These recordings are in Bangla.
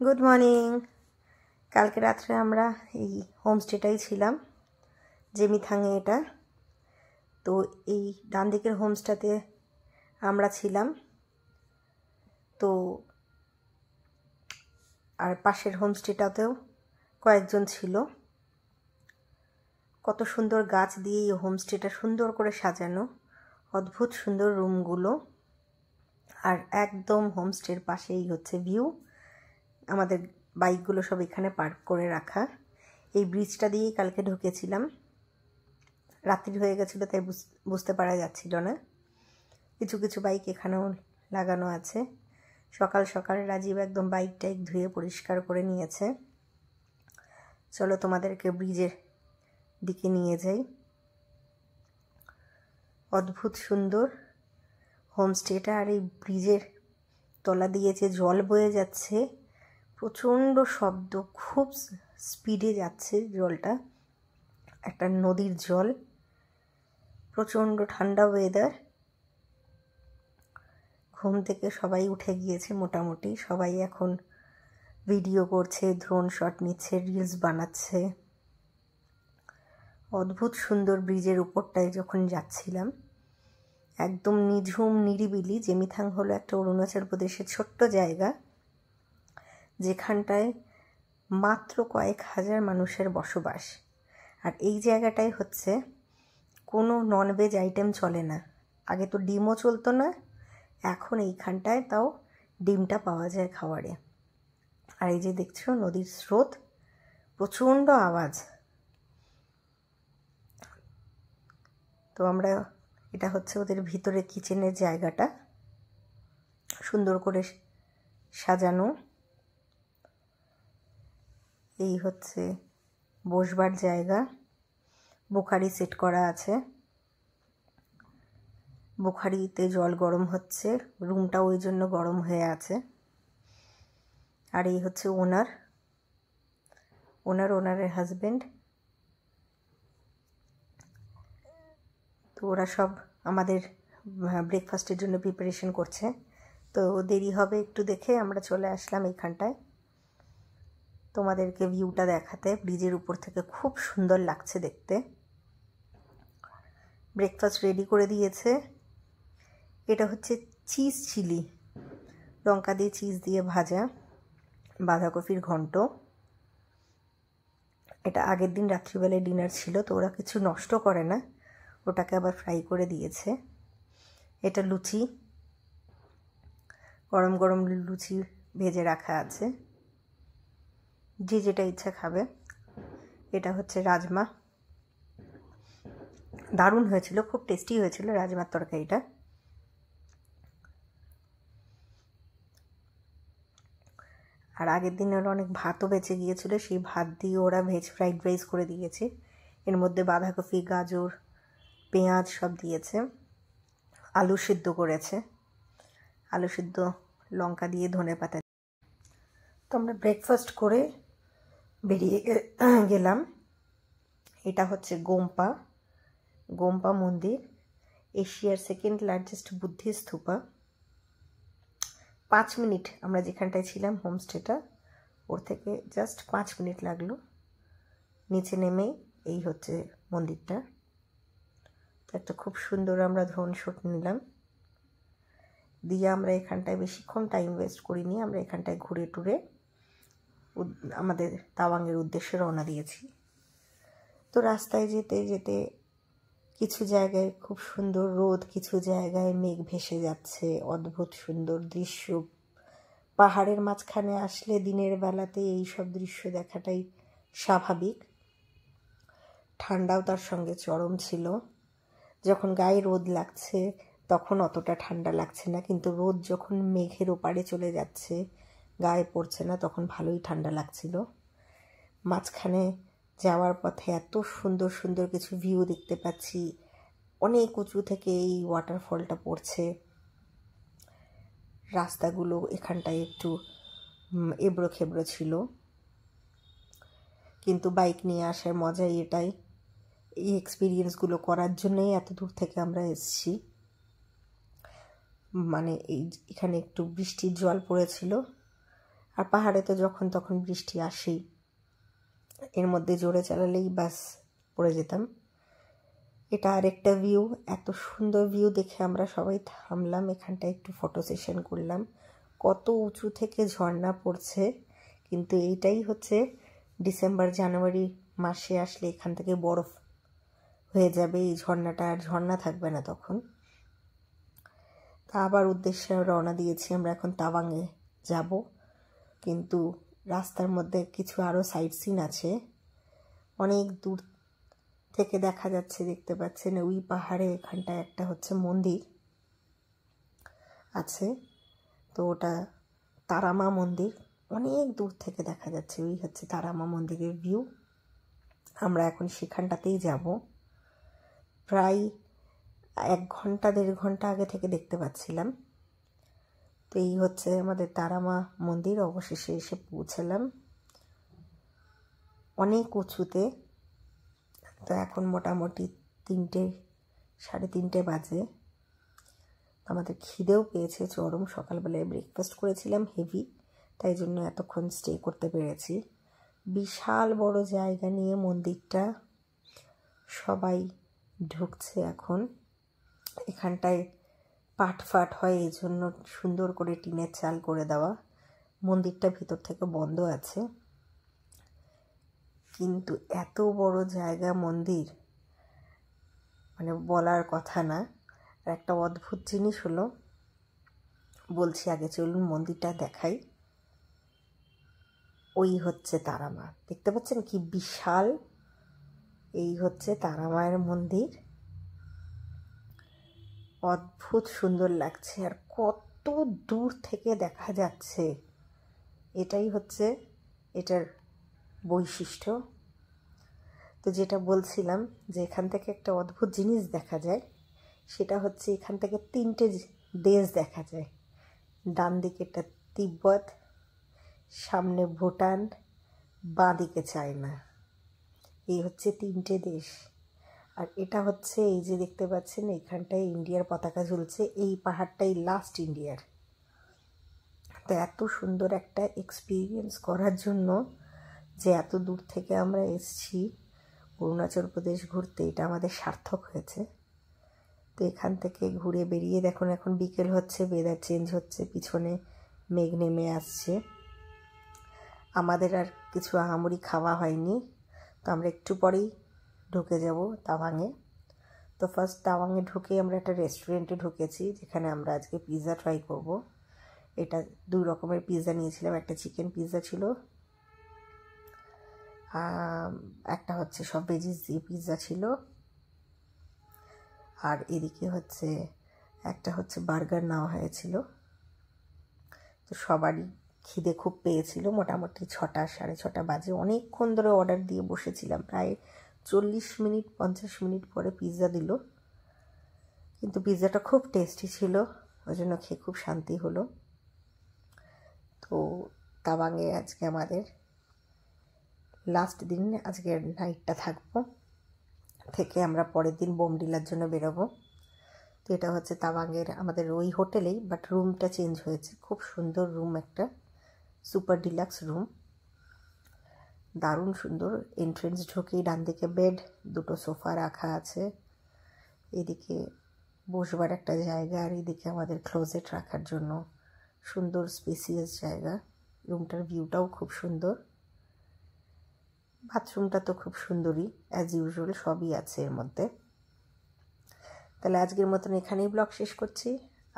Good morning. কালকে রাত্রে আমরা এই হোমস্টেটাই ছিলাম, জেমিথাংয়ে এটা। তো এই ডান দিকের হোমস্টেতে আমরা ছিলাম, তো আর পাশের হোমস্টেটাতেও কয়েকজন ছিল। কত সুন্দর গাছ দিয়ে এই হোমস্টেটা সুন্দর করে সাজানো, অদ্ভুত সুন্দর রুমগুলো। আর একদম হোমস্টের পাশেই হচ্ছে ভিউ। আমাদের বাইকগুলো সব এখানে পার্ক করে রাখা। এই ব্রিজটা দিয়েই কালকে ঢুকেছিলাম। রাত্রি হয়ে গেছিলো তাই বুঝতে পারা যাচ্ছিল না। কিছু কিছু বাইক এখানেও লাগানো আছে। সকাল সকাল রাজীব একদম বাইক টাইক ধুয়ে পরিষ্কার করে নিয়েছে। চলো তোমাদেরকে ব্রিজের দিকে নিয়ে যাই। অদ্ভুত সুন্দর হোমস্টেটা। আর এই ব্রিজের তলা দিয়ে যে জল বয়ে যাচ্ছে, প্রচণ্ড শব্দ, খুব স্পিডে যাচ্ছে জলটা। একটা নদীর জল, প্রচণ্ড ঠান্ডা ওয়েদার। ঘুম থেকে সবাই উঠে গিয়েছে মোটামুটি। সবাই এখন ভিডিও করছে, ড্রোন শট নিচ্ছে, রিলস বানাচ্ছে। অদ্ভুত সুন্দর ব্রিজের উপরটায় যখন যাচ্ছিলাম, একদম নিঝুম নিরিবিলি। জেমিথাং হলো একটা অরুণাচল প্রদেশের ছোট্ট জায়গা, যেখানটায় মাত্র কয়েক হাজার মানুষের বসবাস। আর এই জায়গাটায় হচ্ছে কোনো ননভেজ আইটেম চলে না। আগে তো ডিমও চলতো না, এখন এইখানটায় তাও ডিমটা পাওয়া যায় খাবারে। আর এই যে দেখছো নদীর স্রোত, প্রচণ্ড আওয়াজ। তো আমরা, এটা হচ্ছে ওদের ভিতরে কিচেনের জায়গাটা, সুন্দর করে সাজানো। এই হচ্ছে বসবার জায়গা, বুখারি সেট করা আছে। বুখারিতে জল গরম হচ্ছে, রুমটা ওই জন্য গরম হয়ে আছে। আর এই হচ্ছে ওনারের হাজবেন্ড। তো ওরা সব আমাদের ব্রেকফাস্টের জন্য প্রিপারেশন করছে। তো দেরি হবে একটু দেখে আমরা চলে আসলাম এইখানটায় তোমাদেরকে ভিউটা দেখাতে। ব্রিজের উপর থেকে খুব সুন্দর লাগছে দেখতে। ব্রেকফাস্ট রেডি করে দিয়েছে। এটা হচ্ছে চিজ চিলি, লঙ্কা দিয়ে চিজ দিয়ে ভাজা বাঁধাকপির ঘন্ট। এটা আগের দিন রাত্রিবেলায় ডিনার ছিল, তো ওরা কিছু নষ্ট করে না, ওটাকে আবার ফ্রাই করে দিয়েছে। এটা লুচি, গরম গরম লুচি ভেজে রাখা আছে, যে যেটা ইচ্ছা খাবে। এটা হচ্ছে রাজমা, দারুণ হয়েছিল, খুব টেস্টি হয়েছিল রাজমার তরকারিটা। আর আগের দিন ওরা অনেক ভাতও বেঁচে গিয়েছিল, সেই ভাত দিয়ে ওরা ভেজ ফ্রাইড রাইস করে দিয়েছে। এর মধ্যে বাঁধাকপি, গাজর, পেঁয়াজ সব দিয়েছে। আলু সিদ্ধ করেছে, আলু সিদ্ধ লঙ্কা দিয়ে ধনেপাতা। তো আমরা ব্রেকফাস্ট করে বেরিয়ে গেলাম। এটা হচ্ছে গোম্পা মন্দির, এশিয়ার second largest Buddhist stupa. 5 minute আমরা যেখানটায় ছিলাম হোমস্টেটা, ওর থেকে জাস্ট 5 মিনিট লাগলো। নিচে নেমেই এই হচ্ছে মন্দিরটা। তো একটা খুব সুন্দর আমরা ড্রোন শট নিলাম, দিয়ে আমরা এখানটায় বেশিক্ষণ টাইম ওয়েস্ট করিনি। আমরা এখানটায় ঘুরে টুরে আমাদের তাওয়াংয়ের উদ্দেশ্যে রওনা দিয়েছি। তো রাস্তায় যেতে যেতে কিছু জায়গায় খুব সুন্দর রোদ, কিছু জায়গায় মেঘ ভেসে যাচ্ছে, অদ্ভুত সুন্দর দৃশ্য। পাহাড়ের মাঝখানে আসলে দিনের বেলাতে এই সব দৃশ্য দেখাটাই স্বাভাবিক। ঠান্ডাও তার সঙ্গে চরম ছিল। যখন গায়ে রোদ লাগছে তখন অতটা ঠান্ডা লাগছে না, কিন্তু রোদ যখন মেঘের ওপারে চলে যাচ্ছে, গায়ে পড়ছে না, তখন ভালোই ঠান্ডা লাগছিল। মাঝখানে যাওয়ার পথে এত সুন্দর সুন্দর কিছু ভিউ দেখতে পাচ্ছি। অনেক উঁচু থেকে এই ওয়াটারফলটা পড়ছে। রাস্তাগুলো এখানটায় একটু এবড়ো খেবড়ো ছিল, কিন্তু বাইক নিয়ে আসার মজাই এটাই। এই এক্সপিরিয়েন্সগুলো করার জন্যই এত দূর থেকে আমরা এসেছি। মানে এখানে একটু বৃষ্টির জল পড়েছিল, আর পাহাড়ে তো যখন তখন বৃষ্টি আসেই, এর মধ্যে জোরে চালালেই বাস পড়ে যেতাম। এটা আরেকটা ভিউ, এত সুন্দর ভিউ দেখে আমরা সবাই থামলাম, এখানটায় একটু ফটো সেশন করলাম। কত উঁচু থেকে ঝর্ণা পড়ছে, কিন্তু এইটাই হচ্ছে ডিসেম্বর জানুয়ারি মাসে আসলে এখান থেকে বরফ হয়ে যাবে, এই ঝর্ণাটা আর ঝর্ণা থাকবে না তখন। তা আবার উদ্দেশ্যে রওনা দিয়েছি আমরা, এখন তাওয়াংয়ে যাব, কিন্তু রাস্তার মধ্যে কিছু আরও সাইট সিন আছে। অনেক দূর থেকে দেখা যাচ্ছে, দেখতে পাচ্ছেন ওই পাহাড়ে এখানটায় একটা হচ্ছে মন্দির আছে, তো ওটা তারামা মন্দির, অনেক দূর থেকে দেখা যাচ্ছে, ওই হচ্ছে তারামা মন্দিরের ভিউ। আমরা এখন সেখানটাতেই যাব, প্রায় 1 ঘন্টা 1.5 ঘন্টা আগে থেকে দেখতে পাচ্ছিলাম। তো এই হচ্ছে আমাদের তারামা মন্দির, অবশেষে এসে পৌঁছালাম অনেক উঁচুতে। তো এখন মোটামুটি 3টে 3:30 বাজে। আমাদের খিদেও পেয়েছে চরম, সকালবেলায় ব্রেকফাস্ট করেছিলাম হেভি, তাই জন্য এতক্ষণ স্টে করতে পেরেছি। বিশাল বড় জায়গা নিয়ে মন্দিরটা, সবাই ঢুকছে এখন। এখানটায় পাঠ ফাট হয়, এই জন্য সুন্দর করে টিনের চাল করে দেওয়া। মন্দিরটা ভিতর থেকে বন্ধ আছে, কিন্তু এত বড় জায়গা মন্দির মানে বলার কথা না। আর একটা অদ্ভুত জিনিস হলো, বলছি আগে চলুন মন্দিরটা দেখাই। ওই হচ্ছে তারামা, দেখতে পাচ্ছেন কি বিশাল, এই হচ্ছে তারামায়ের মন্দির, অদ্ভুত সুন্দর লাগছে আর কত দূর থেকে দেখা যাচ্ছে, এটাই হচ্ছে এটার বৈশিষ্ট্য। তো যেটা বলছিলাম যে এখান থেকে একটা অদ্ভুত জিনিস দেখা যায়, সেটা হচ্ছে এখান থেকে 3টে দেশ দেখা যায়। ডান দিকেরটা তিব্বত, সামনে ভুটান, বাঁ দিকে চায়না, এই হচ্ছে 3টে দেশ। আর এটা হচ্ছে এই যে দেখতে পাচ্ছেন এখানটায় ইন্ডিয়ার পতাকা ঝুলছে, এই পাহাড়টাই লাস্ট ইন্ডিয়ার। তো এত সুন্দর একটা এক্সপিরিয়েন্স করার জন্য যে এত দূর থেকে আমরা এসেছি অরুণাচল প্রদেশ ঘুরতে, এটা আমাদের সার্থক হয়েছে। তো এখান থেকে ঘুরে বেরিয়ে দেখুন এখন বিকেল হচ্ছে, ওয়েদার চেঞ্জ হচ্ছে, পিছনে মেঘ নেমে আসছে। আমাদের আর কিছু আহামরি খাওয়া হয়নি, তো আমরা একটু পরেই ঢুকে যাব তাওয়াংয়ে। তো ফার্স্ট তাওয়াংয়ে ঢুকে আমরা একটা রেস্টুরেন্টে ঢুকেছি, যেখানে আমরা আজকে পিৎজা ট্রাই করব। এটা 2 রকমের পিৎজা নিয়েছিলাম, একটা চিকেন পিৎজা ছিল, একটা হচ্ছে সব ভেজিস দিয়ে পিৎজা ছিল, আর এদিকে হচ্ছে একটা হচ্ছে বার্গার নেওয়া হয়েছিল। তো সবারই খিদে খুব পেয়েছিল, মোটামুটি 6টা 6:30 বাজে, অনেকক্ষণ ধরে অর্ডার দিয়ে বসেছিলাম, প্রায় 40 মিনিট 50 মিনিট পরে পিৎজা দিল, কিন্তু পিৎজাটা খুব টেস্টি ছিল, ওই জন্য খেয়ে খুব শান্তি হলো। তো তাওয়াংয়ে আজকে আমাদের লাস্ট দিন, আজকের নাইটটা থাকবো, থেকে আমরা পরের দিন বোমডিলার জন্য বেরোবো। তো এটা হচ্ছে তাওয়াংয়ের আমাদের ওই হোটেলেই, বাট রুমটা চেঞ্জ হয়েছে, খুব সুন্দর রুম, একটা সুপার ডিলাক্স রুম, দারুণ সুন্দর। এন্ট্রেন্স ঢুকেই ডান দিকে বেড, 2টো সোফা রাখা আছে, এদিকে বসবার একটা জায়গা, আর এদিকে আমাদের ক্লোজেট রাখার জন্য সুন্দর স্পেসিয়াস জায়গা। রুমটার ভিউটাও খুব সুন্দর, বাথরুমটা তো খুব সুন্দরই, অ্যাজ ইউজুয়াল সবই আছে এর মধ্যে। তাহলে আজকের মতন এখানেই ব্লগ শেষ করছি,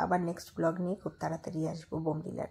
আবার নেক্সট ব্লগ নিয়ে খুব তাড়াতাড়ি আসবো বোমডিলার।